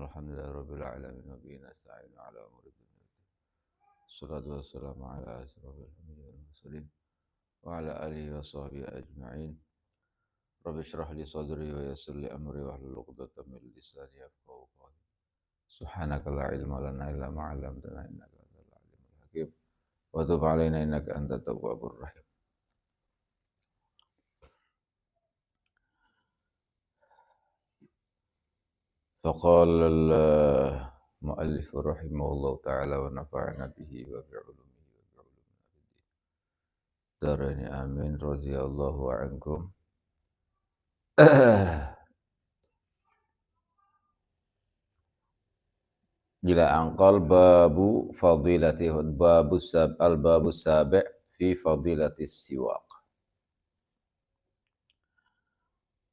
Alhamdulillahirabbil alamin wa bihi nasta'inu ala umuri dunya. Wassalatu wassalamu ala asrofil anbiya'i wal mursalin wa ala alihi wa sahbihi ajma'in. Rabbi shrah li sadri wa yassir li amri wahlul 'uqdatam min lisani yafqahu qawli. Subhanaka la ilma lana illa ma 'allamtana innaka antal alimul hakim. Wa tub 'alaina innaka antat tawwabur rahim. فقال المؤلف رحمه الله تعالى ونفعنا به وبعلومه وبعلومنا في الدين دارين آمين رضي الله عنكم. Jila angkal babu fadilati babu sabi' fi fadilati siwak.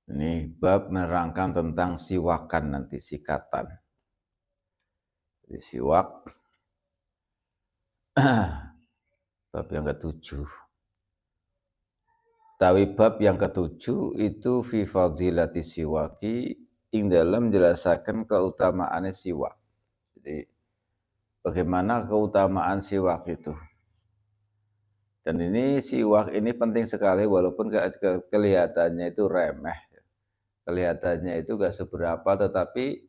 Ini bab menerangkan tentang siwakan nanti, sikatan. Jadi siwak bab yang ketujuh. Tawi bab yang ketujuh itu fi fadilati siwaki ing dalam menjelaskan keutamaan siwak. Jadi bagaimana keutamaan siwak itu. Dan ini siwak ini penting sekali walaupun kelihatannya itu remeh. Kelihatannya itu gak seberapa tetapi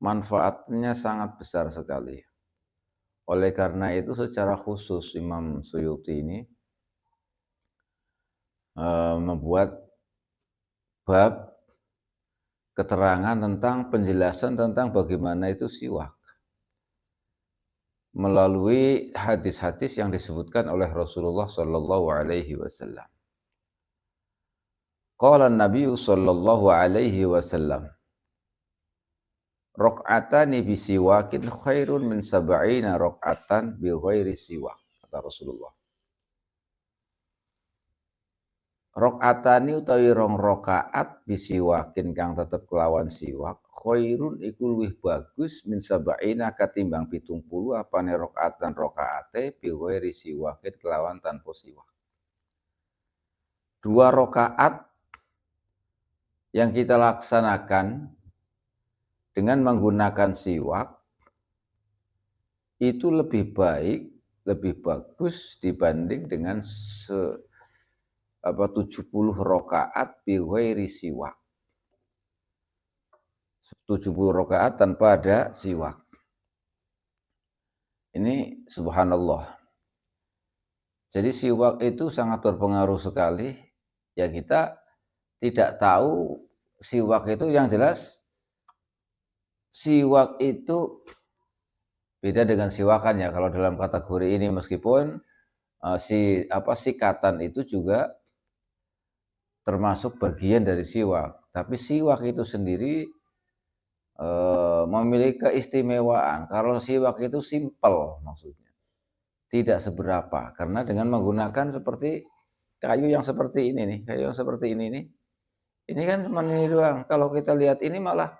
manfaatnya sangat besar sekali. Oleh karena itu secara khusus Imam Suyuti ini membuat bab keterangan tentang penjelasan tentang bagaimana itu siwak melalui hadis-hadis yang disebutkan oleh Rasulullah sallallahu alaihi wasallam. Qala Nabi sallallahu alaihi wasallam, raq'atani bisiwakin khairun min sab'ina raq'atan bi ghairi siwak, kata Rasulullah. Raq'atani utawi rong rakaat bisiwakin kang tetep kelawan siwak khairun iku luwih bagus min sab'ina katimbang 70 apane rakaatan rakaate bi ghairi siwakin kelawan tanpa siwak. 2 rakaat yang kita laksanakan dengan menggunakan siwak itu lebih baik, lebih bagus dibanding dengan 70 rakaat bi ghairi siwak. 70 rakaat tanpa ada siwak. Ini subhanallah. Jadi siwak itu sangat berpengaruh sekali. Ya kita tidak tahu siwak itu, yang jelas siwak itu beda dengan siwakan ya. Kalau dalam kategori ini meskipun sikatan itu juga termasuk bagian dari siwak, tapi siwak itu sendiri memiliki keistimewaan. Kalau siwak itu simpel maksudnya, tidak seberapa, karena dengan menggunakan seperti kayu yang seperti ini nih, kayu yang seperti ini nih. Ini kan cuma ini doang. Kalau kita lihat ini malah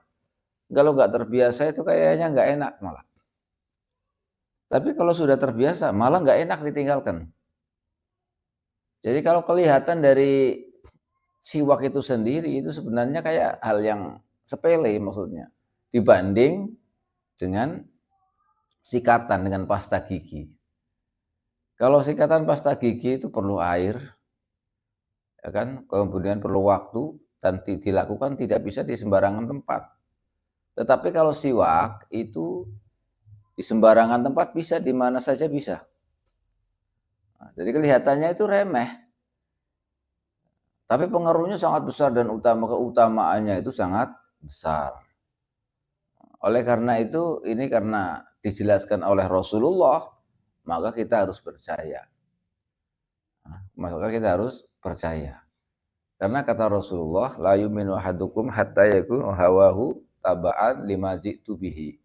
kalau nggak terbiasa itu kayaknya nggak enak malah. Tapi kalau sudah terbiasa malah nggak enak ditinggalkan. Jadi kalau kelihatan dari siwak itu sendiri itu sebenarnya kayak hal yang sepele maksudnya dibanding dengan sikatan dengan pasta gigi. Kalau sikatan pasta gigi itu perlu air, ya kan, kemudian perlu waktu dan dilakukan tidak bisa di sembarangan tempat. Tetapi kalau siwak itu di sembarangan tempat bisa, di mana saja bisa. Nah, jadi kelihatannya itu remeh, tapi pengaruhnya sangat besar dan keutamaannya itu sangat besar. Oleh karena itu, ini karena dijelaskan oleh Rasulullah, maka kita harus percaya. Maka kita harus percaya. Karena kata Rasulullah, la yu'minu ahadukum hatta yakunu hawahu taba'an lima ji'tu bihi.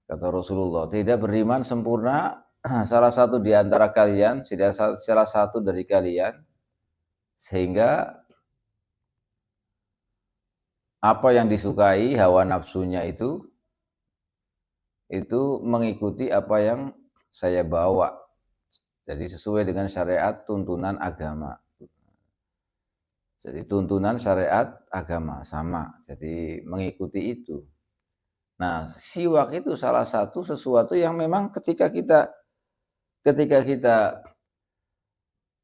Kata Rasulullah, tidak beriman sempurna salah satu di antara kalian, salah satu dari kalian, sehingga apa yang disukai hawa nafsunya itu mengikuti apa yang saya bawa. Jadi sesuai dengan syariat tuntunan agama. Jadi tuntunan syariat agama sama, jadi mengikuti itu. Nah, siwak itu salah satu sesuatu yang memang ketika kita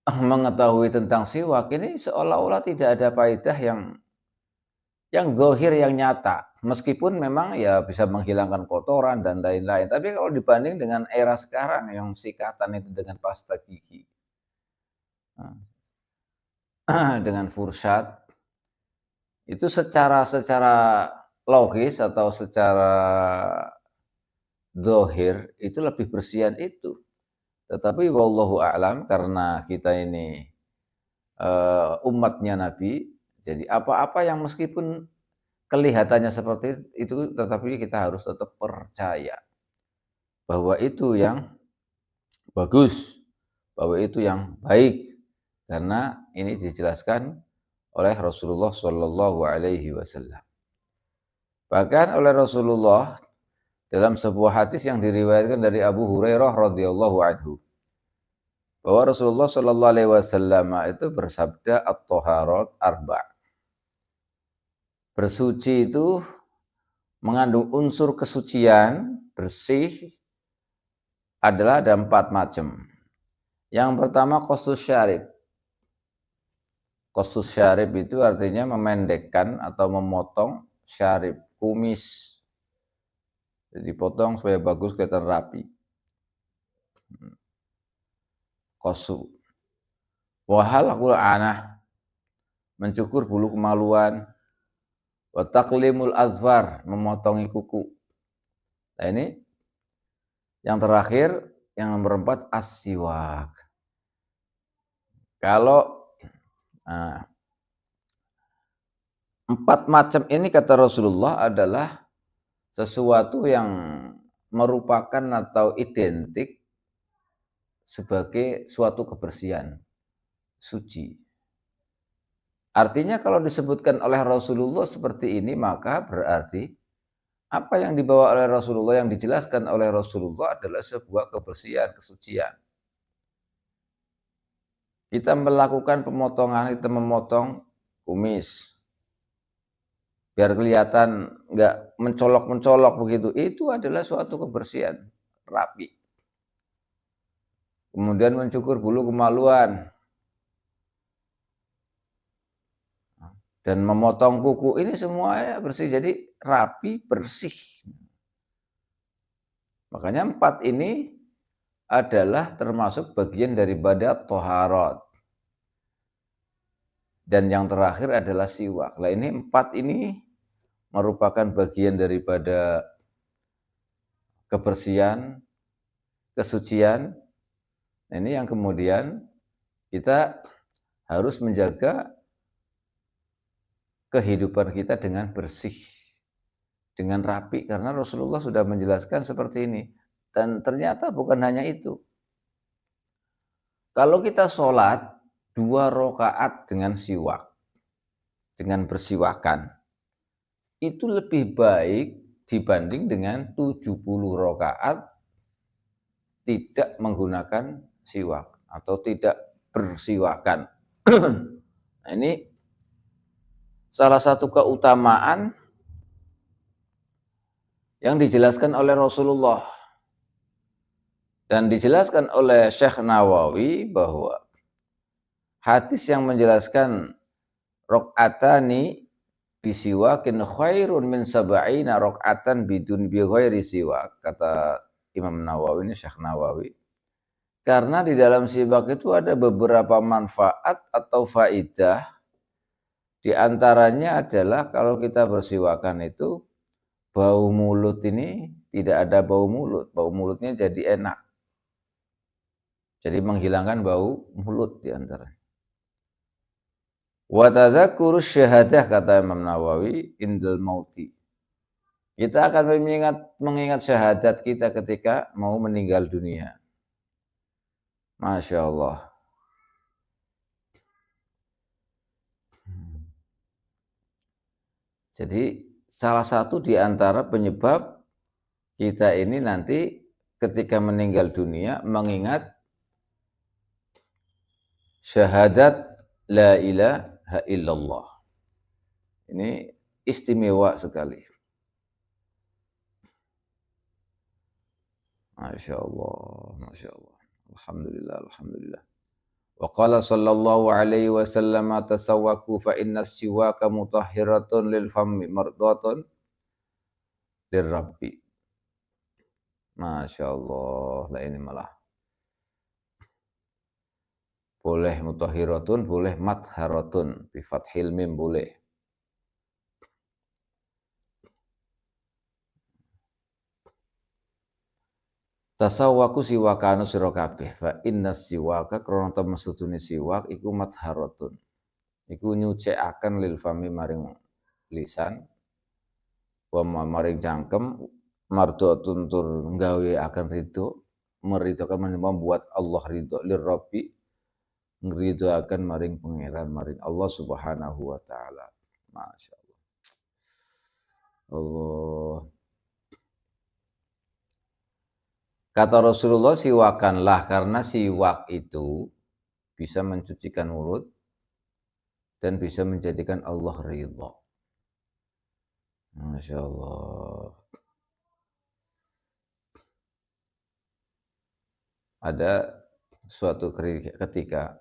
mengetahui tentang siwak ini seolah-olah tidak ada faedah yang zahir, yang nyata. Meskipun memang ya bisa menghilangkan kotoran dan lain-lain. Tapi kalau dibanding dengan era sekarang yang sikatan itu dengan pasta gigi, dengan fursat, itu secara logis atau secara zahir itu lebih bersihan itu. Tetapi wallahu a'lam, karena kita ini umatnya Nabi, jadi apa-apa yang meskipun kelihatannya seperti itu, tetapi kita harus tetap percaya bahwa itu yang bagus, bahwa itu yang baik, karena ini dijelaskan oleh Rasulullah Shallallahu Alaihi Wasallam. Bahkan oleh Rasulullah dalam sebuah hadis yang diriwayatkan dari Abu Hurairah radhiyallahu anhu, bahwa Rasulullah Shallallahu Alaihi Wasallam itu bersabda, at-thaharat arba'. Bersuci itu mengandung unsur kesucian, bersih, adalah ada 4 macam. Yang pertama qasus syarib. Qasus syarib itu artinya memendekkan atau memotong syarib, kumis. Jadi potong supaya bagus, kelihatan rapi. Qasu. Wa halqul anah, mencukur bulu kemaluan. Wa taqlimul azfar, memotongi kuku. Nah ini yang terakhir, yang nomor 4, as-siwak. Kalau 4 macam ini kata Rasulullah adalah sesuatu yang merupakan atau identik sebagai suatu kebersihan, suci. Artinya kalau disebutkan oleh Rasulullah seperti ini, maka berarti apa yang dibawa oleh Rasulullah, yang dijelaskan oleh Rasulullah adalah sebuah kebersihan, kesucian. Kita melakukan pemotongan, kita memotong kumis, biar kelihatan nggak mencolok-mencolok begitu, itu adalah suatu kebersihan, rapi. Kemudian mencukur bulu kemaluan dan memotong kuku, ini semuanya bersih, jadi rapi, bersih. Makanya 4 ini adalah termasuk bagian daripada thaharat. Dan yang terakhir adalah siwak. Nah ini 4 ini merupakan bagian daripada kebersihan, kesucian. Nah ini yang kemudian kita harus menjaga kehidupan kita dengan bersih, dengan rapi, karena Rasulullah sudah menjelaskan seperti ini. Dan ternyata bukan hanya itu. Kalau kita sholat 2 rakaat dengan siwak, dengan bersiwakan, itu lebih baik dibanding dengan 70 rakaat tidak menggunakan siwak atau tidak bersiwakan. Nah ini salah satu keutamaan yang dijelaskan oleh Rasulullah dan dijelaskan oleh Syekh Nawawi, bahwa hadis yang menjelaskan rakaatani bisiwakin khairun min sab'ina rakaatan bidun bi ghairi siwak, kata Imam Nawawi, ini Syekh Nawawi. Karena di dalam siwak itu ada beberapa manfaat atau faidah. Di antaranya adalah kalau kita bersiwakan itu bau mulut ini tidak ada bau mulut, bau mulutnya jadi enak. Jadi menghilangkan bau mulut di antaranya. Wa tadzakkuru syahadah, kata Imam Nawawi, indal mauti. Kita akan mengingat syahadat kita ketika mau meninggal dunia. Masya Allah. Jadi salah satu di antara penyebab kita ini nanti ketika meninggal dunia mengingat syahadat la ilaha ilaha illallah. Ini istimewa sekali. Masya Allah, Masya Allah. Alhamdulillah, Alhamdulillah. Wa qala sallallahu alaihi wasallam tasawwaku fa inna siwaka mutahhiratun lil fammi mardatun lirabbi. Masya Allah, lah ini malah boleh mutahhiratun, boleh matharatun, bi fathil mim boleh. Tasawwaku siwakanu sira kabeh fa inna siwaka krana temen sedune siwak iku matharatun. Iku nyucikaken lil fami maring lisan wa maring cangkem mardatun tur nggawe akan ridho meridokan membuat Allah ridho lirabbi ngridoaken maring pangeran maring Allah Subhanahu wa taala. Masyaallah. Allah. Kata Rasulullah, siwakanlah karena siwak itu bisa mencucikan mulut dan bisa menjadikan Allah ridha. Masya Allah. Ada suatu ketika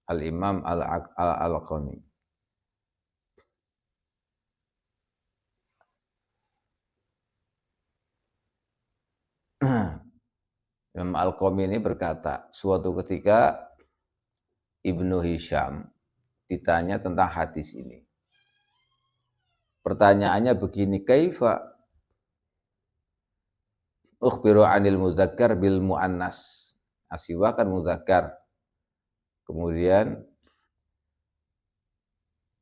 Al-Imam Al-Alqami Imam Al-Qami ini berkata, suatu ketika Ibnu Hisham ditanya tentang hadis ini. Pertanyaannya begini, kaifa ukhbiru anil muzakkar bil muannas? Asiwa kan muzakkar. Kemudian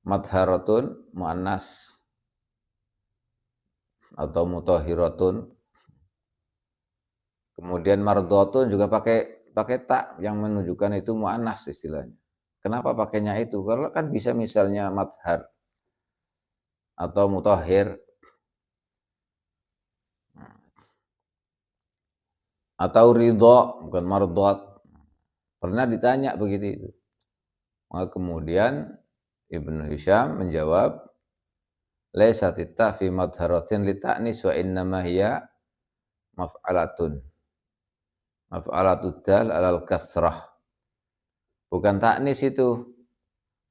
madharatun muannas atau mutahhiratun. Kemudian mardhatun juga pakai tak yang menunjukkan itu muannas istilahnya. Kenapa pakainya itu? Karena kan bisa misalnya madhar atau mutahhir atau ridha, bukan mardhat. Pernah ditanya begitu itu. Maka kemudian Ibnu Hisham menjawab, laisat fi madharatin li ta'nis wa innama hiya maf'alatun. Maf'alatud dal alal kasrah. Bukan taknis itu.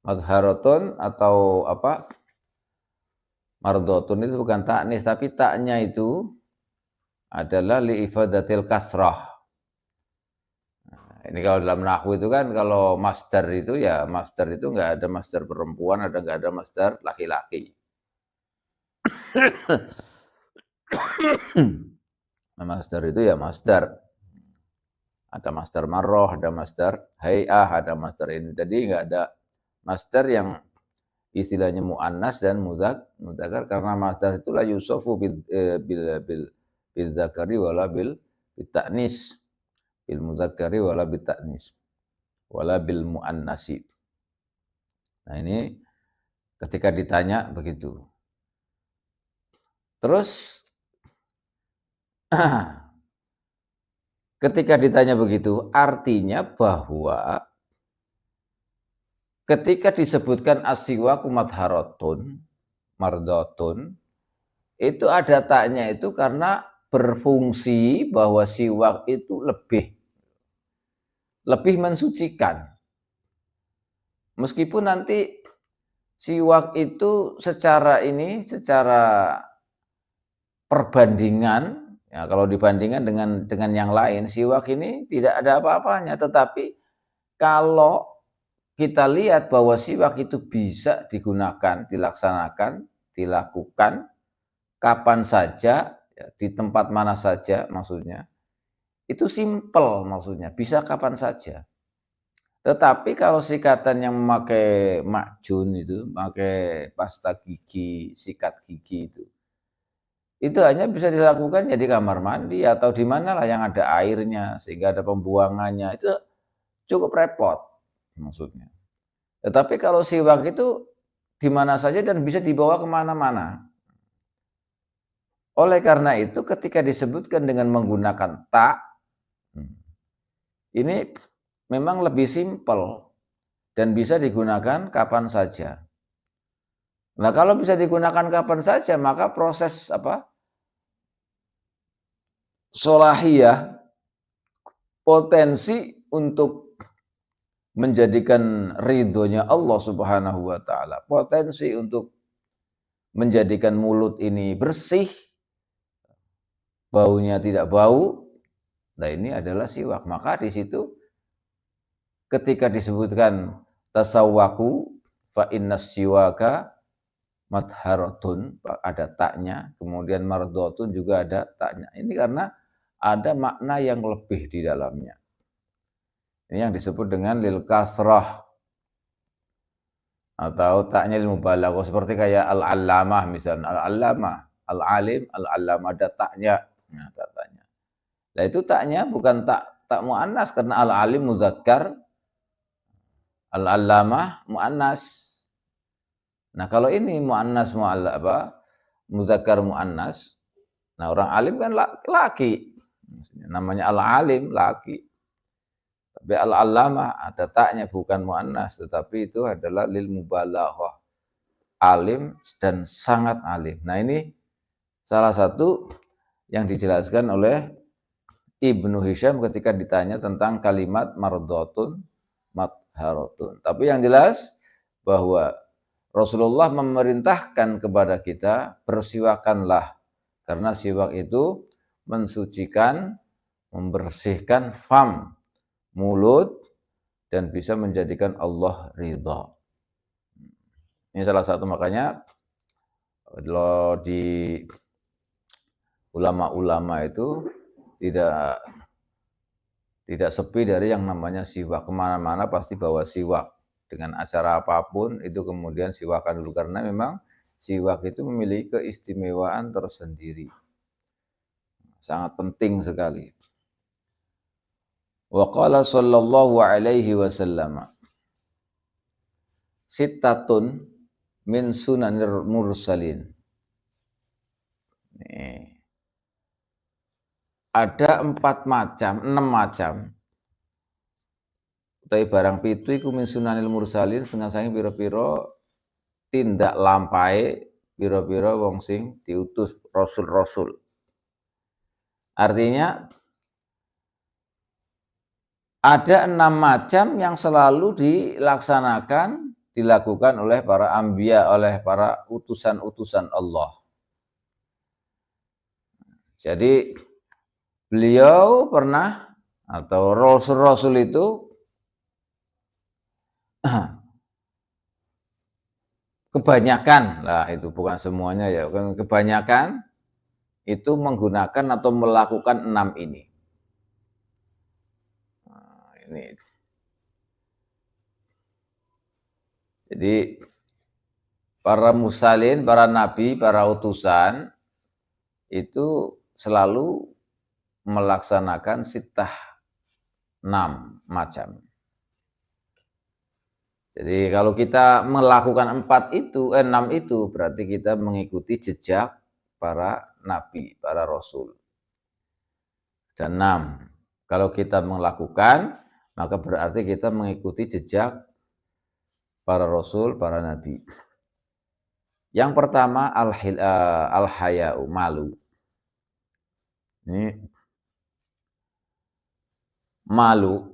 Madharatun atau apa? Mardhatun itu bukan taknis, tapi taknya itu adalah li ifadatil kasrah. Nah, ini kalau dalam nahwu itu kan kalau masdar itu ya masdar itu enggak ada masdar perempuan, enggak ada masdar laki-laki. Masdar itu ya masdar. Ada masdar marroh, ada masdar hay'ah, ada masdar ini. Jadi enggak ada masdar yang istilahnya muannas dan mudzakkar karena masdar itu la yusafu bil zakari wala bil ta'nis, bil mudzakkari wala bil ta'nis wala bil muannasi. Nah, ini ketika ditanya begitu. Terus ketika ditanya begitu, artinya bahwa ketika disebutkan as-siwaku madharatun, mardhatun, itu ada taknya itu karena berfungsi bahwa siwak itu lebih mensucikan. Meskipun nanti siwak itu secara perbandingan, ya kalau dibandingkan dengan yang lain, siwak ini tidak ada apa-apanya. Tetapi kalau kita lihat bahwa siwak itu bisa digunakan, dilaksanakan, dilakukan kapan saja, ya, di tempat mana saja maksudnya. Itu simple maksudnya, bisa kapan saja. Tetapi kalau sikatan yang memakai makjun itu, memakai pasta gigi, sikat gigi itu hanya bisa dilakukan ya di kamar mandi atau di mana lah yang ada airnya sehingga ada pembuangannya. Itu cukup repot maksudnya. Tetapi kalau siwak itu di mana saja dan bisa dibawa kemana-mana. Oleh karena itu ketika disebutkan dengan menggunakan tak, ini memang lebih simpel. dan bisa digunakan kapan saja. Nah, kalau bisa digunakan kapan saja, maka proses solahiyah, potensi untuk menjadikan ridhonya Allah Subhanahu wa taala, potensi untuk menjadikan mulut ini bersih, baunya tidak bau. Nah, ini adalah siwak. Maka di situ ketika disebutkan tasawwaku fa innas siwaka madharatun, ada taknya, kemudian mardotun juga ada taknya. Ini karena ada makna yang lebih di dalamnya. Ini yang disebut dengan lil kasrah atau taknya lil mubalaghah, seperti kayak al-allamah misalnya, al-allamah, al-alim, al-allamah, ada taknya. Nah, taknya. Nah, itu taknya bukan tak muannas karena al-alim muzakkar, al-allamah muannas. Nah, kalau ini muannas muzakkar muannas. Nah, orang alim kan laki. Namanya al-alim laki. Tapi al-allamah ada taknya bukan muannas, tetapi itu adalah lil mubalaghah. Alim dan sangat alim. Nah, ini salah satu yang dijelaskan oleh Ibnu Hisham ketika ditanya tentang kalimat mardotun madharatun. Tapi yang jelas bahwa Rasulullah memerintahkan kepada kita, bersiwakanlah, karena siwak itu mensucikan, membersihkan fam, mulut, dan bisa menjadikan Allah ridha. Ini salah satu, makanya kalau di ulama-ulama itu tidak sepi dari yang namanya siwak. Kemana-mana pasti bawa siwak. Dengan acara apapun itu kemudian siwakan dulu, karena memang siwak itu memiliki keistimewaan tersendiri. Sangat penting sekali. Wa qala sallallahu alaihi wasallam, sittatun min sunanir mursalin. Ada 6 macam utawi barang pitu iku min sunanil mursalin, setengah sange pira-pira tindak lampahe pira-pira wong sing diutus rasul-rasul. Artinya ada 6 macam yang selalu dilakukan oleh para anbiya, oleh para utusan-utusan Allah. Jadi beliau pernah, atau rasul-rasul itu kebanyakan, lah itu bukan semuanya ya, kebanyakan itu menggunakan atau melakukan 6 ini. Nah, ini. Jadi para mursalin, para nabi, para utusan itu selalu melaksanakan sittah 6 macam. Jadi kalau kita melakukan 6 itu berarti kita mengikuti jejak para nabi, para rasul. Dan 6. Kalau kita melakukan, maka berarti kita mengikuti jejak para rasul, para nabi. Yang pertama al-haya'u, malu. Ini malu.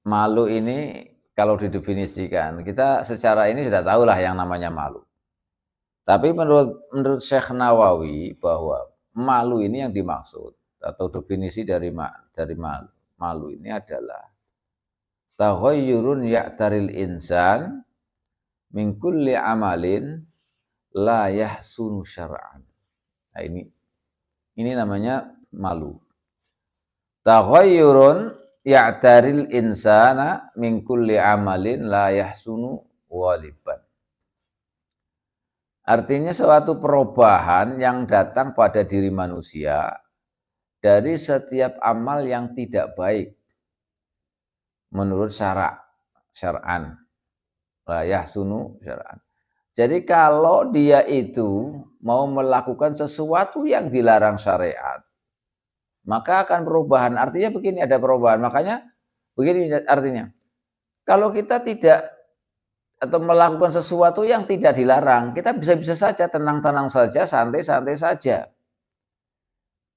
Malu ini kalau didefinisikan, kita secara ini sudah tahulah yang namanya malu. Tapi menurut Syekh Nawawi bahwa malu ini yang dimaksud atau definisi dari malu ini adalah taghayyurun ya'taril insan min kulli amalin la yahsunu syar'an. Nah, ini namanya malu. Taghayyurun ya'taril insana min kulli amalin la yahsunu waliban. Artinya suatu perubahan yang datang pada diri manusia dari setiap amal yang tidak baik menurut syar'an. La yahsunu syar'an. Jadi kalau dia itu mau melakukan sesuatu yang dilarang syariat, maka akan perubahan. Artinya begini, ada perubahan. Makanya begini artinya, kalau kita tidak atau melakukan sesuatu yang tidak dilarang, kita bisa-bisa saja, tenang-tenang saja, santai-santai saja.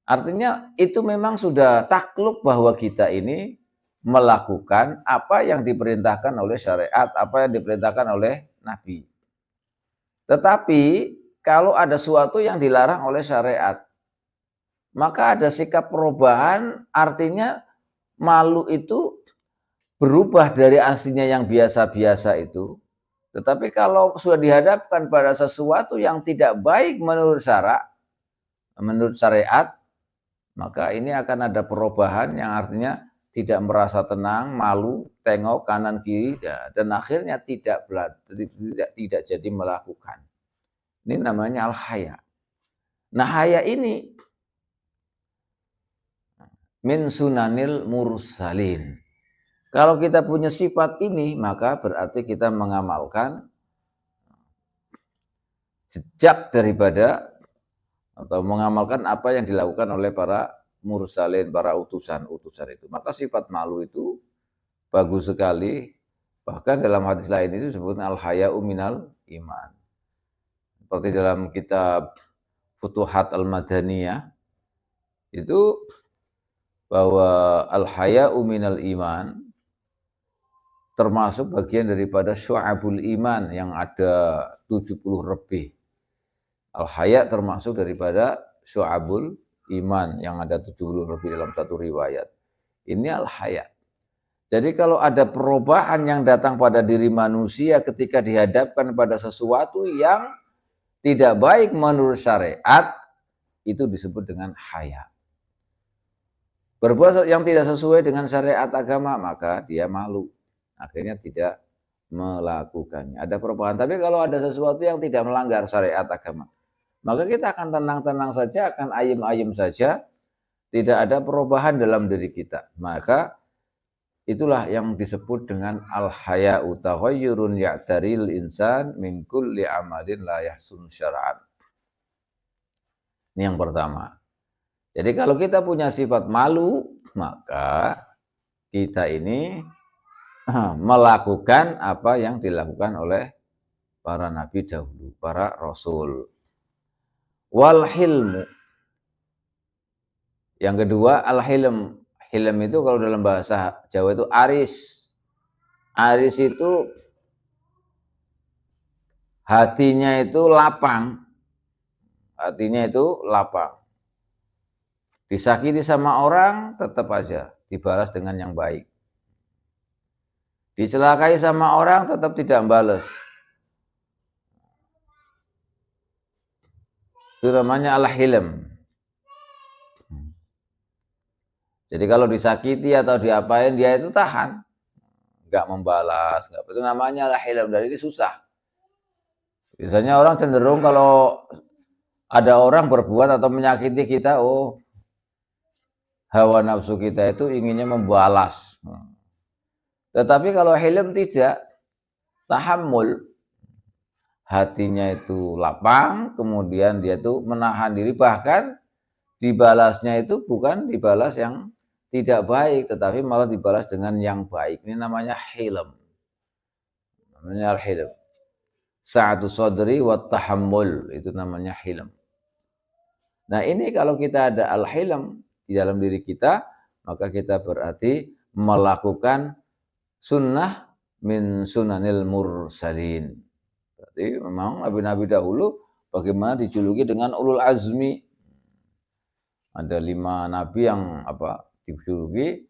Artinya itu memang sudah takluk bahwa kita ini melakukan apa yang diperintahkan oleh syariat, apa yang diperintahkan oleh Nabi. Tetapi kalau ada sesuatu yang dilarang oleh syariat, maka ada sikap perubahan, artinya malu itu berubah dari aslinya yang biasa-biasa itu. Tetapi kalau sudah dihadapkan pada sesuatu yang tidak baik menurut menurut syariat, maka ini akan ada perubahan yang artinya tidak merasa tenang, malu, tengok kanan kiri, dan akhirnya tidak jadi melakukan. Ini namanya al-haya. Nah, haya ini min sunanil mursalin. Kalau kita punya sifat ini, maka berarti kita mengamalkan jejak daripada atau mengamalkan apa yang dilakukan oleh para mursalin, para utusan-utusan itu. Maka sifat malu itu bagus sekali. Bahkan dalam hadis lain itu disebutnya al-haya'u minal iman. Seperti dalam kitab Futuhat al-Madaniyah itu bahwa al-haya'u minal iman termasuk bagian daripada syu'abul iman yang ada 70 lebih. Al-haya termasuk daripada syu'abul iman yang ada 70 lebih dalam satu riwayat. Ini al-haya. Jadi kalau ada perubahan yang datang pada diri manusia ketika dihadapkan pada sesuatu yang tidak baik menurut syariat, itu disebut dengan haya. Berbuat yang tidak sesuai dengan syariat agama, maka dia malu. Akhirnya tidak melakukannya. Ada perubahan. Tapi kalau ada sesuatu yang tidak melanggar syariat agama, maka kita akan tenang-tenang saja, akan ayem-ayem saja, tidak ada perubahan dalam diri kita. Maka itulah yang disebut dengan al-haya'u taghayyurun ya'taril insan min kulli amalin la yahsun syar'an. Ini yang pertama. Jadi kalau kita punya sifat malu, maka kita ini melakukan apa yang dilakukan oleh para nabi dahulu, para rasul. Wal hilmu. Yang kedua al-hilm. Hilm itu kalau dalam bahasa Jawa itu aris. Aris itu hatinya itu lapang. Hatinya itu lapang. Disakiti sama orang tetap aja dibalas dengan yang baik. Dicelakai sama orang tetap tidak balas. Itu namanya al-hilm. Jadi kalau disakiti atau diapain dia itu tahan, nggak membalas, nggak, itu namanya al-hilm. Dan ini susah. Biasanya orang cenderung kalau ada orang berbuat atau menyakiti kita, oh hawa nafsu kita itu inginnya membalas. Tetapi kalau hilm tidak, tahammul, hatinya itu lapang, kemudian dia itu menahan diri, bahkan dibalasnya itu bukan dibalas yang tidak baik, tetapi malah dibalas dengan yang baik. Ini namanya hilm. Namanya al-hilm. Sa'atu sadri wa tahammul, itu namanya hilm. Nah ini kalau kita ada al-hilm di dalam diri kita, maka kita berarti melakukan sunnah min sunanil mursalin. Berarti memang nabi-nabi dahulu bagaimana dijuluki dengan ulul azmi. Ada 5 nabi yang dijuluki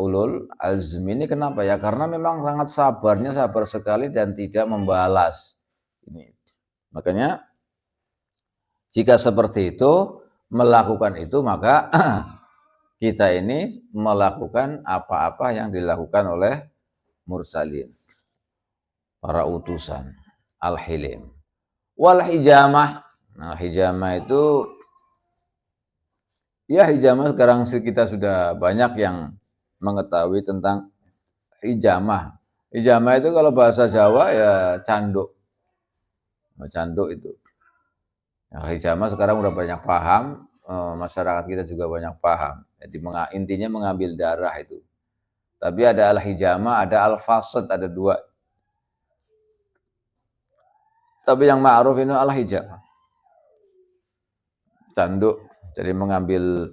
ulul azmi. Ini kenapa ya? Karena memang sangat sabarnya, sabar sekali dan tidak membalas. Ini. Makanya jika seperti itu, melakukan itu, maka kita ini melakukan apa-apa yang dilakukan oleh mursalin, para utusan, al-hilim. Wal hijamah. Nah, hijamah itu ya, hijamah sekarang kita sudah banyak yang mengetahui tentang hijamah. Hijamah itu kalau bahasa Jawa ya canduk. Canduk itu. Ya, hijamah sekarang udah banyak paham, masyarakat kita juga banyak paham. Jadi intinya mengambil darah itu. Tapi ada al-hijamah, ada al-fasad, ada dua. Tapi yang ma'ruf ini al-hijamah. Tanduk, jadi mengambil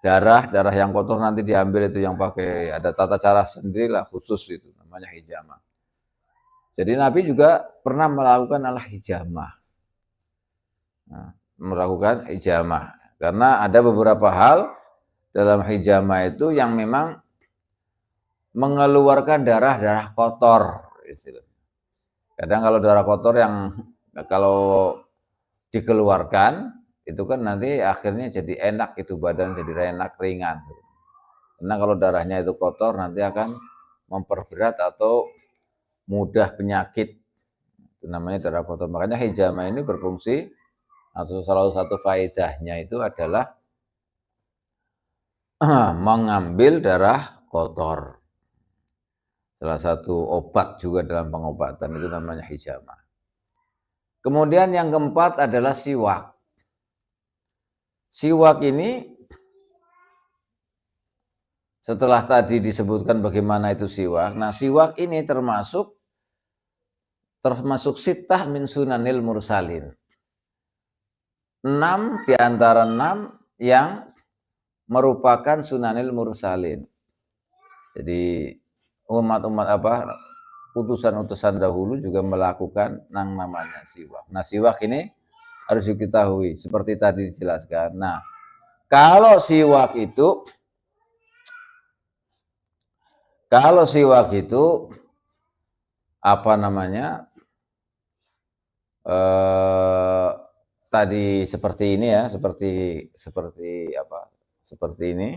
darah yang kotor nanti diambil itu yang pakai ada tata cara sendiri lah khusus itu namanya hijamah. Jadi Nabi juga pernah melakukan al-hijamah. Nah, melakukan hijamah. Karena ada beberapa hal dalam hijamah itu yang memang mengeluarkan darah kotor. Kadang kalau darah kotor yang kalau dikeluarkan, itu kan nanti akhirnya jadi enak itu badan, jadi enak, ringan. Karena kalau darahnya itu kotor nanti akan memperberat atau mudah penyakit. Itu namanya darah kotor. Makanya hijamah ini berfungsi atau salah satu faedahnya itu adalah mengambil darah kotor. Salah satu obat juga dalam pengobatan itu namanya hijamah. Kemudian yang keempat adalah siwak. Siwak ini setelah tadi disebutkan bagaimana itu siwak. Nah, siwak ini termasuk sittah min sunanil mursalin. 6 di antara 6 yang merupakan sunanil mursalin. Jadi umat-umat utusan-utusan dahulu juga melakukan yang namanya siwak. Nah, siwak ini harus diketahui seperti tadi dijelaskan. Nah, kalau siwak itu apa namanya? Tadi seperti ini ya, seperti ini.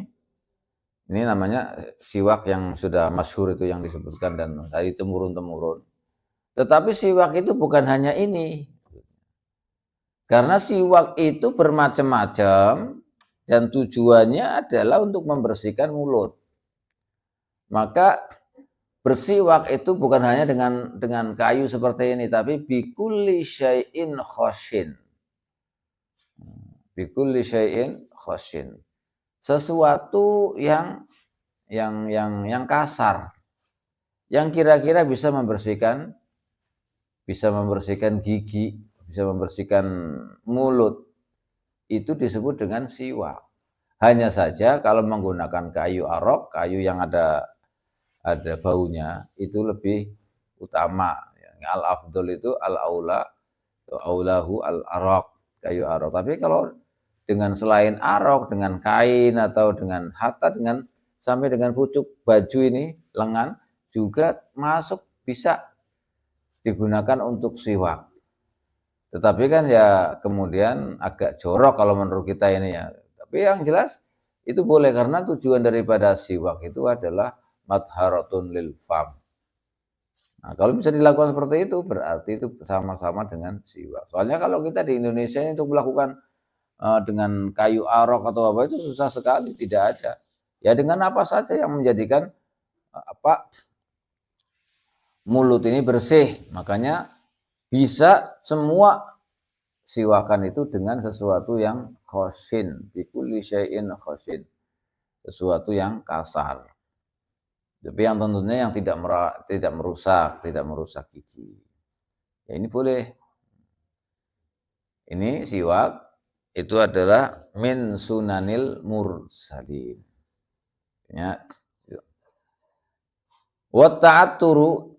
Ini namanya siwak yang sudah masyhur itu yang disebutkan dan tadi temurun-temurun. Tetapi siwak itu bukan hanya ini. Karena siwak itu bermacam-macam dan tujuannya adalah untuk membersihkan mulut. Maka bersiwak itu bukan hanya dengan kayu seperti ini, tapi bikulli syai'in khoshin. Bikulli syai'in khoshin. Sesuatu yang kasar, yang kira-kira bisa membersihkan gigi, bisa membersihkan mulut, itu disebut dengan siwak. Hanya saja kalau menggunakan kayu arok, kayu yang ada baunya, itu lebih utama. Al-afdol itu aulahu al-arok, kayu arok. Tapi kalau dengan selain arok, dengan kain atau dengan hatta, sampai dengan pucuk baju ini, lengan, juga masuk bisa digunakan untuk siwak. Tetapi kan ya kemudian agak jorok kalau menurut kita ini ya. Tapi yang jelas itu boleh karena tujuan daripada siwak itu adalah madharatun lil fam. Nah, kalau bisa dilakukan seperti itu berarti itu sama-sama dengan siwak. Soalnya kalau kita di Indonesia ini untuk melakukan dengan kayu arok atau apa itu susah sekali, tidak ada. Ya dengan apa saja yang menjadikan mulut ini bersih. Makanya bisa semua siwakan itu dengan sesuatu yang khoshin, bikulli syai'in khoshin, sesuatu yang kasar. Tapi yang tentunya yang tidak merusak gigi. Ya ini boleh. Ini siwak itu adalah min sunanil mursalin. Ya. Wa ta'atturu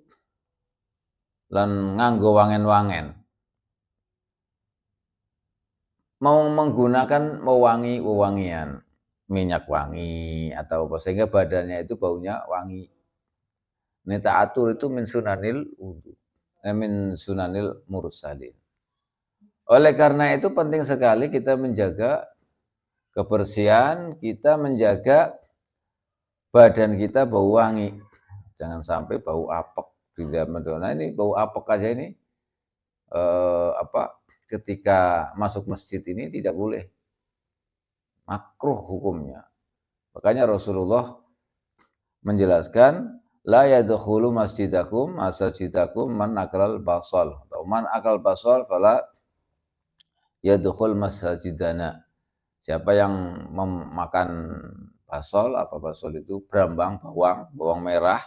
lan nganggo wangen-wangen. Mau menggunakan wewangi-wewangian, minyak wangi atau apa sehingga badannya itu baunya wangi. Ini ta'atur itu min sunanil mursalin. Oleh karena itu penting sekali kita menjaga kebersihan, kita menjaga badan kita bau wangi. Jangan sampai bau apek di dalam. Nah ini bau apek aja ini ketika masuk masjid ini tidak boleh. Makruh hukumnya. Makanya Rasulullah menjelaskan la yadkhulu masjidakum man akalal basal atau man akal basal fala yadkhul masjidana. Siapa yang memakan basol, apa basol itu brambang, bawang merah,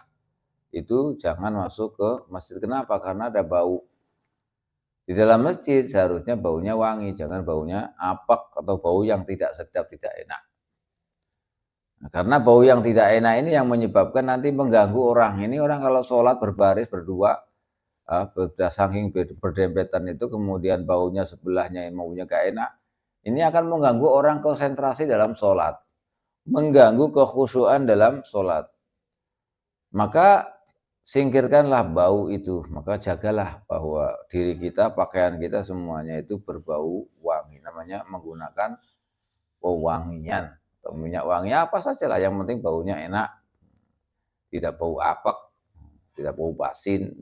itu jangan masuk ke masjid. Kenapa? Karena ada bau. Di dalam masjid seharusnya baunya wangi, jangan baunya apek atau bau yang tidak sedap, tidak enak. Nah, karena bau yang tidak enak ini yang menyebabkan nanti mengganggu orang. Ini orang kalau sholat berbaris berdua, saking berdempetan itu, kemudian baunya sebelahnya baunya gak enak, ini akan mengganggu orang konsentrasi dalam sholat, mengganggu kekhusyuan dalam sholat. Maka singkirkanlah bau itu, maka jagalah bahwa diri kita, pakaian kita semuanya itu berbau wangi. Namanya menggunakan pewangian atau minyak wangi apa saja lah, yang penting baunya enak, tidak bau apek, tidak bau basin.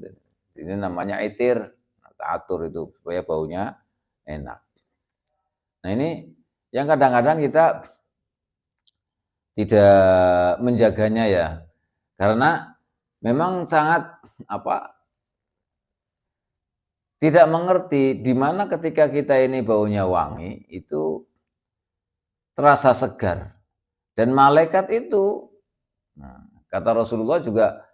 Ini namanya itir, atur itu supaya baunya enak. Nah ini yang kadang-kadang kita tidak menjaganya ya, karena memang sangat tidak mengerti di mana ketika kita ini baunya wangi itu terasa segar, dan malaikat itu, nah, kata Rasulullah juga,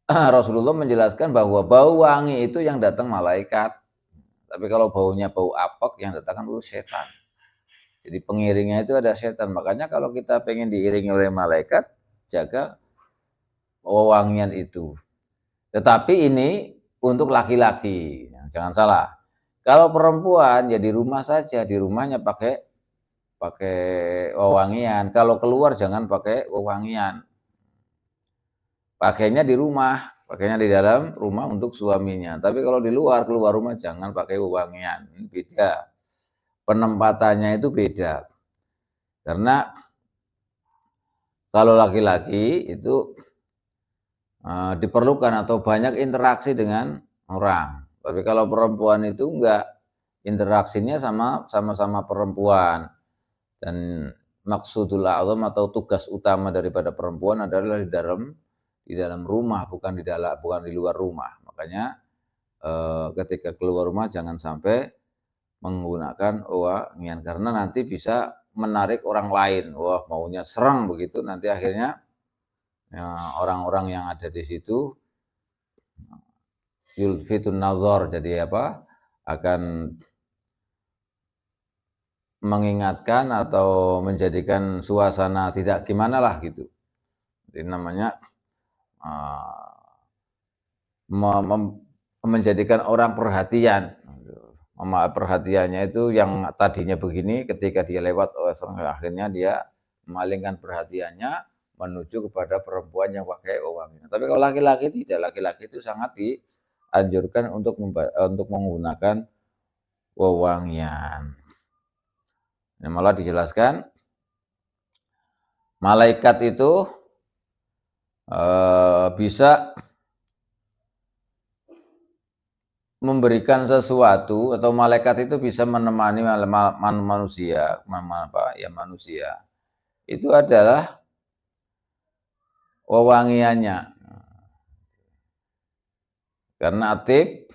Rasulullah menjelaskan bahwa bau wangi itu yang datang malaikat, tapi kalau baunya bau apek yang datang kan setan. Jadi pengiringnya itu ada setan. Makanya kalau kita pengen diiringi oleh malaikat, jaga wewangian itu. Tetapi ini untuk laki-laki, jangan salah. Kalau perempuan ya di rumah saja, di rumahnya pakai wewangian. Kalau keluar jangan pakai wewangian. Pakainya di rumah, pakainya di dalam rumah untuk suaminya. Tapi kalau di luar, keluar rumah jangan pakai wewangian. Ini beda. Penempatannya itu beda. Karena kalau laki-laki itu diperlukan atau banyak interaksi dengan orang. Tapi kalau perempuan itu enggak, interaksinya sama-sama perempuan. Dan maksudul a'zam atau tugas utama daripada perempuan adalah di dalam rumah, bukan di luar rumah. Makanya ketika keluar rumah jangan sampai menggunakan wewangian, karena nanti bisa menarik orang lain. Wah, maunya serang begitu, nanti akhirnya orang-orang yang ada di situ yulfitun nazar, jadi akan mengingatkan atau menjadikan suasana tidak gimana lah gitu. Jadi namanya menjadikan orang perhatian. Perhatiannya itu yang tadinya begini, ketika dia lewat, akhirnya dia memalingkan perhatiannya menuju kepada perempuan yang pakai wewangian. Tapi kalau laki-laki tidak, laki-laki itu sangat dianjurkan untuk menggunakan wewangian. Nah, malah dijelaskan malaikat itu bisa memberikan sesuatu, atau malaikat itu bisa menemani manusia, manusia. Itu adalah wewangiannya. Karena atib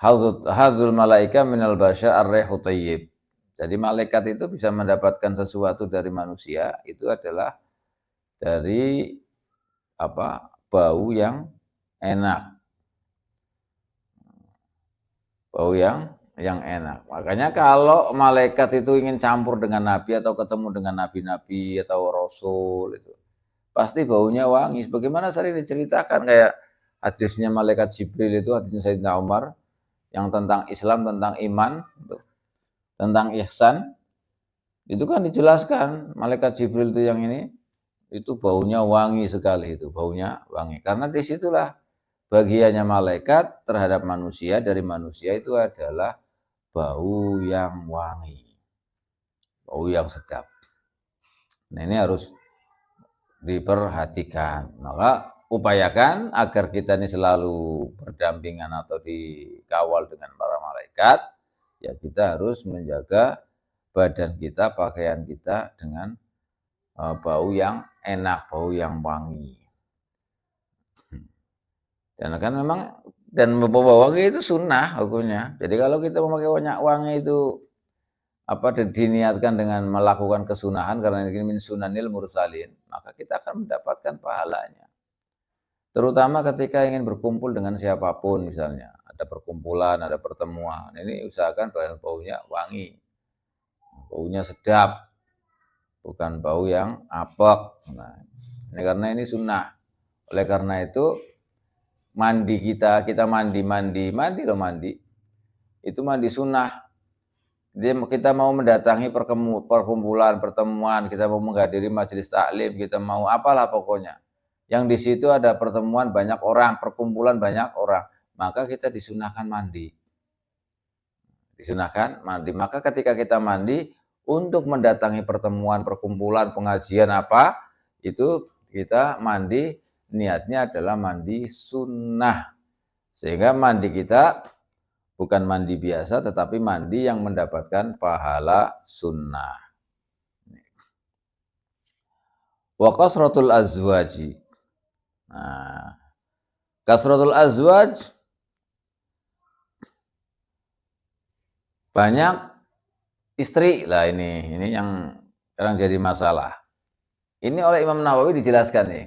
hadzul malaika minal basyar ar-rihu thayyib. Jadi malaikat itu bisa mendapatkan sesuatu dari manusia, itu adalah dari bau yang enak. Bau yang enak. Makanya kalau malaikat itu ingin campur dengan nabi atau ketemu dengan nabi-nabi atau rasul, itu pasti baunya wangi. Sebagaimana sering diceritakan kayak hadisnya malaikat Jibril itu, hadisnya Sayyidina Umar yang tentang Islam, tentang iman, tentang ihsan. Itu kan dijelaskan malaikat Jibril itu yang ini itu baunya wangi sekali, itu baunya wangi. Karena disitulah bagiannya malaikat terhadap manusia, dari manusia itu adalah bau yang wangi, bau yang sedap. Nah ini harus diperhatikan. Maka upayakan agar kita ini selalu berdampingan atau dikawal dengan para malaikat. Ya kita harus menjaga badan kita, pakaian kita dengan bau yang enak, bau yang wangi. Dan kan memang bau wangi itu sunnah hukumnya. Jadi kalau kita memakai minyak wangi itu diniatkan dengan melakukan kesunahan karena ini min sunanil mursalin, maka kita akan mendapatkan pahalanya. Terutama ketika ingin berkumpul dengan siapapun misalnya, ada perkumpulan, ada pertemuan, ini usahakan baunya wangi, baunya sedap, bukan bau yang apek. Nah, ini karena ini sunnah. Oleh karena itu mandi kita mandi loh mandi. Itu mandi sunnah. Jadi kita mau mendatangi perkumpulan, pertemuan, kita mau menghadiri majelis taklim, kita mau apalah pokoknya. Yang di situ ada pertemuan banyak orang, perkumpulan banyak orang, maka kita disunahkan mandi. Disunahkan mandi. Maka ketika kita mandi, untuk mendatangi pertemuan, perkumpulan, pengajian apa, itu kita mandi, niatnya adalah mandi sunnah. Sehingga mandi kita bukan mandi biasa, tetapi mandi yang mendapatkan pahala sunnah. Wa kasratul azwaji. Nah, kasratul azwaj, banyak istri lah ini yang sekarang jadi masalah. Ini oleh Imam Nawawi dijelaskan nih.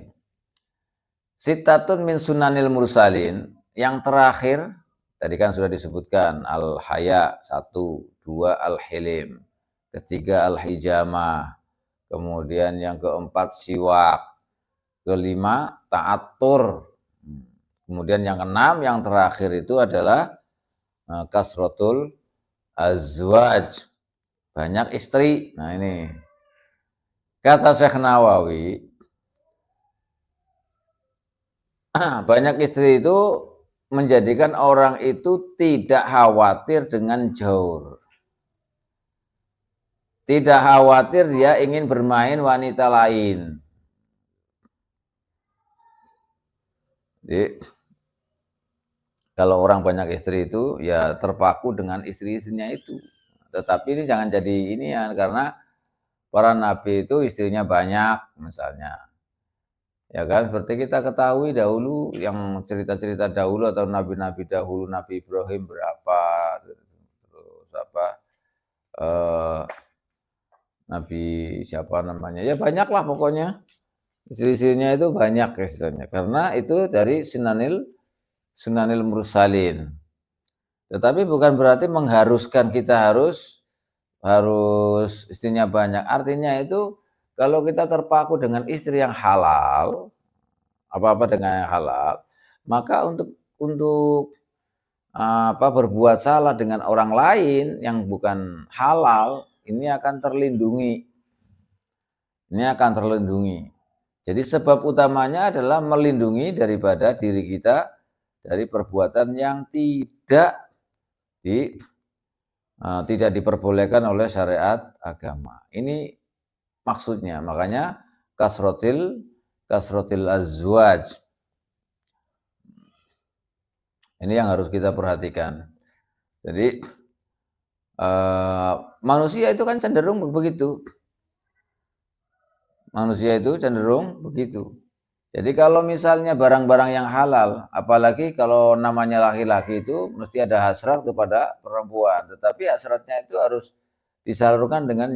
Sittatun min sunanil mursalin, yang terakhir tadi kan sudah disebutkan al-haya 1, 2 al-hilim, ketiga al-hijamah, kemudian yang keempat siwak, kelima ta'atur, kemudian yang keenam yang terakhir itu adalah kasratul azwaj, banyak istri. Nah ini kata Syekh Nawawi, banyak istri itu menjadikan orang itu tidak khawatir dengan jaur. Tidak khawatir dia ingin bermain wanita lain. Jadi, kalau orang banyak istri itu ya terpaku dengan istri-istrinya itu. Tetapi ini jangan jadi ini ya, karena para nabi itu istrinya banyak misalnya. Ya kan, seperti kita ketahui dahulu yang cerita-cerita dahulu atau nabi-nabi dahulu, Nabi Ibrahim berapa, terus apa, Nabi siapa namanya, ya banyaklah pokoknya, istri-istrinya itu banyak istilahnya, karena itu dari sunanil mursalin. Tetapi bukan berarti mengharuskan kita harus istrinya banyak. Artinya itu kalau kita terpaku dengan istri yang halal, apa-apa dengan yang halal, maka untuk berbuat salah dengan orang lain yang bukan halal, ini akan terlindungi. Ini akan terlindungi. Jadi sebab utamanya adalah melindungi daripada diri kita dari perbuatan yang tidak diperbolehkan oleh syariat agama. Ini maksudnya, makanya kasrotil azwaj. Ini yang harus kita perhatikan. Jadi manusia itu kan cenderung begitu. Manusia itu cenderung begitu. Jadi kalau misalnya barang-barang yang halal, apalagi kalau namanya laki-laki itu mesti ada hasrat kepada perempuan, tetapi hasratnya itu harus disalurkan dengan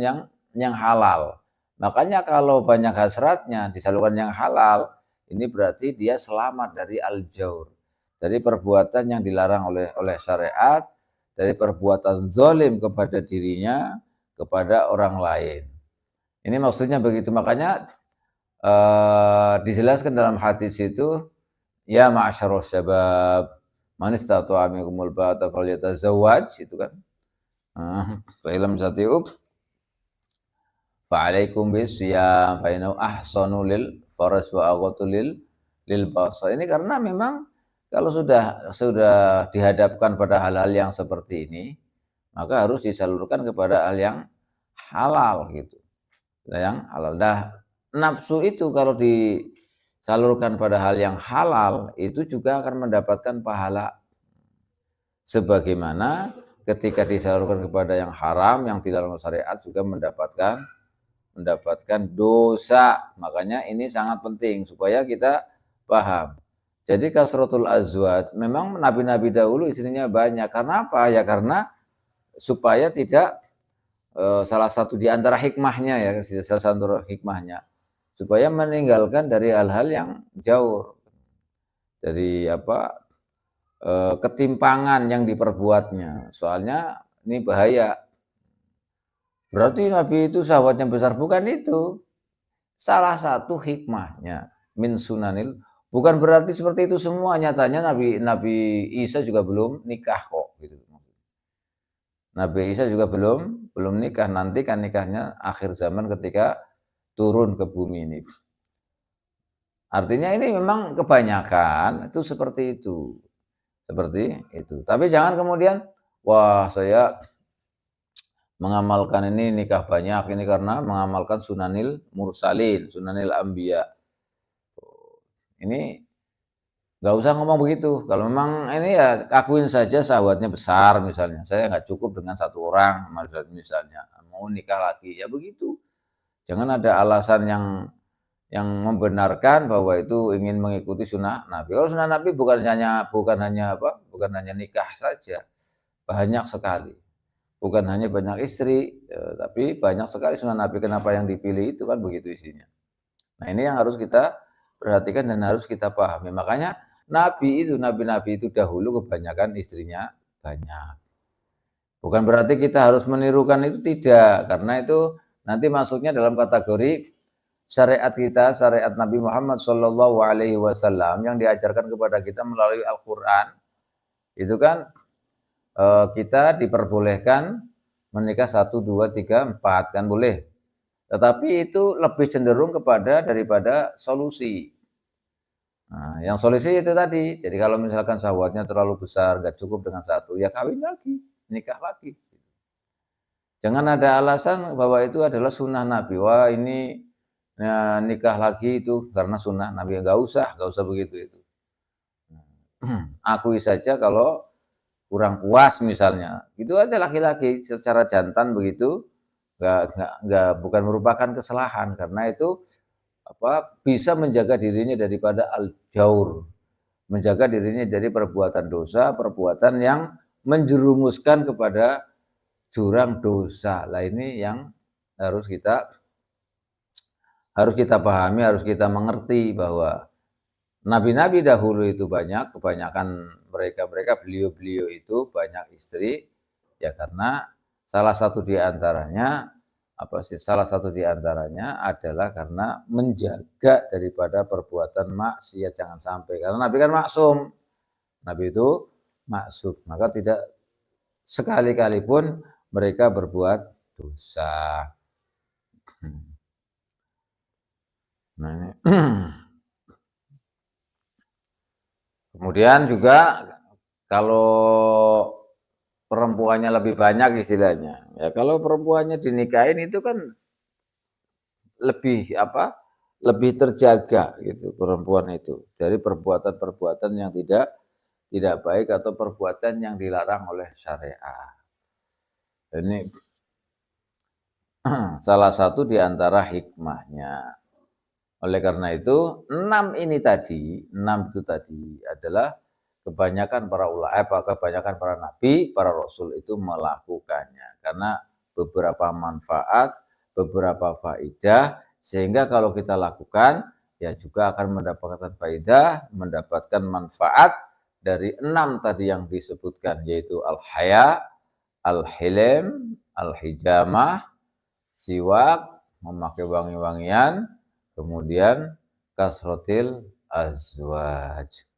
yang halal. Makanya kalau banyak hasratnya disalurkan yang halal, ini berarti dia selamat dari al-jaur, dari perbuatan yang dilarang oleh syariat, dari perbuatan zalim kepada dirinya, kepada orang lain. Ini maksudnya begitu, makanya dijelaskan dalam hadis itu, ya ma'asyarus syabab, man istata'a minkumul ba'ata falyatazawwaj, itu kan. Fa illam tastati'u fa 'alaikum bisiyam fa innahu ahsanu lil faras wa aghatu lil basar. Ini karena memang kalau sudah dihadapkan pada hal-hal yang seperti ini, maka harus disalurkan kepada hal yang halal gitu. Yang halal. Nah, nafsu itu kalau disalurkan pada hal yang halal, itu juga akan mendapatkan pahala. Sebagaimana ketika disalurkan kepada yang haram, yang tidak dalam syariat, juga mendapatkan dosa. Makanya ini sangat penting supaya kita paham. Jadi kasratul azwaj, memang nabi-nabi dahulu istrinya banyak. Karena apa? Ya karena supaya tidak salah satu di antara hikmahnya ya, salah satu hikmahnya supaya meninggalkan dari hal-hal yang jauh, dari ketimpangan yang diperbuatnya. Soalnya ini bahaya. Berarti Nabi itu sahabatnya besar, bukan itu. Salah satu hikmahnya min sunanil, bukan berarti seperti itu semua. Nyatanya Nabi Nabi Isa juga belum nikah kok gitu. Nabi Isa juga belum nikah, nanti kan nikahnya akhir zaman ketika turun ke bumi ini. Artinya ini memang kebanyakan itu seperti itu. Seperti itu. Tapi jangan kemudian wah saya mengamalkan ini nikah banyak ini karena mengamalkan sunanil mursalin, sunanil anbiya. Ini nggak usah ngomong begitu. Kalau memang ini ya akuin saja sahabatnya besar misalnya. Saya nggak cukup dengan satu orang misalnya. Mau nikah lagi ya begitu. Jangan ada alasan yang membenarkan bahwa itu ingin mengikuti sunnah Nabi. Kalau sunnah Nabi bukan hanya nikah saja, banyak sekali. Bukan hanya banyak istri, tapi banyak sekali sunnah Nabi. Kenapa yang dipilih itu kan begitu isinya. Nah ini yang harus kita perhatikan dan harus kita pahami. Makanya nabi-nabi itu dahulu kebanyakan istrinya banyak. Bukan berarti kita harus menirukan itu, tidak, karena itu nanti masuknya dalam kategori syariat kita, syariat Nabi Muhammad Shallallahu Alaihi Wasallam yang diajarkan kepada kita melalui Al-Quran. Itu kan kita diperbolehkan menikah 1, 2, 3, 4 kan boleh. Tetapi itu lebih cenderung daripada solusi. Nah, yang solusi itu tadi. Jadi kalau misalkan syahwatnya terlalu besar, gak cukup dengan satu, ya kawin lagi, nikah lagi. Jangan ada alasan bahwa itu adalah sunnah Nabi. Wah ini ya, nikah lagi itu karena sunnah Nabi. Gak usah begitu itu. Akui saja kalau kurang puas misalnya. Itu aja laki-laki secara jantan begitu, bukan merupakan kesalahan karena itu bisa menjaga dirinya daripada al-jaur, menjaga dirinya dari perbuatan dosa, perbuatan yang menjerumuskan kepada jurang dosa. Lah ini yang harus kita pahami, harus kita mengerti bahwa nabi-nabi dahulu itu kebanyakan beliau-beliau itu banyak istri ya karena salah satu di antaranya adalah karena menjaga daripada perbuatan maksiat jangan sampai, karena Nabi kan maksum. Nabi itu maksum, maka tidak sekali-kali pun mereka berbuat dosa. Nah, ini. Kemudian juga kalau perempuannya lebih banyak istilahnya, ya kalau perempuannya dinikahin itu kan lebih terjaga gitu perempuan itu dari perbuatan-perbuatan yang tidak baik atau perbuatan yang dilarang oleh syariat. Ini salah satu di antara hikmahnya. Oleh karena itu, 6 itu tadi adalah kebanyakan kebanyakan para nabi, para rasul itu melakukannya karena beberapa manfaat, beberapa faidah, sehingga kalau kita lakukan ya juga akan mendapatkan faidah, mendapatkan manfaat dari 6 tadi yang disebutkan, yaitu al-haya, al-hilm, al-hijamah, siwak, memakai wangi-wangian, kemudian kasrotil azwaj.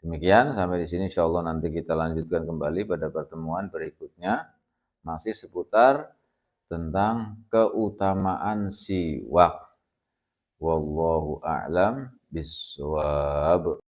Demikian sampai di sini, insyaallah nanti kita lanjutkan kembali pada pertemuan berikutnya masih seputar tentang keutamaan siwak. Wallahu a'lam bishawab.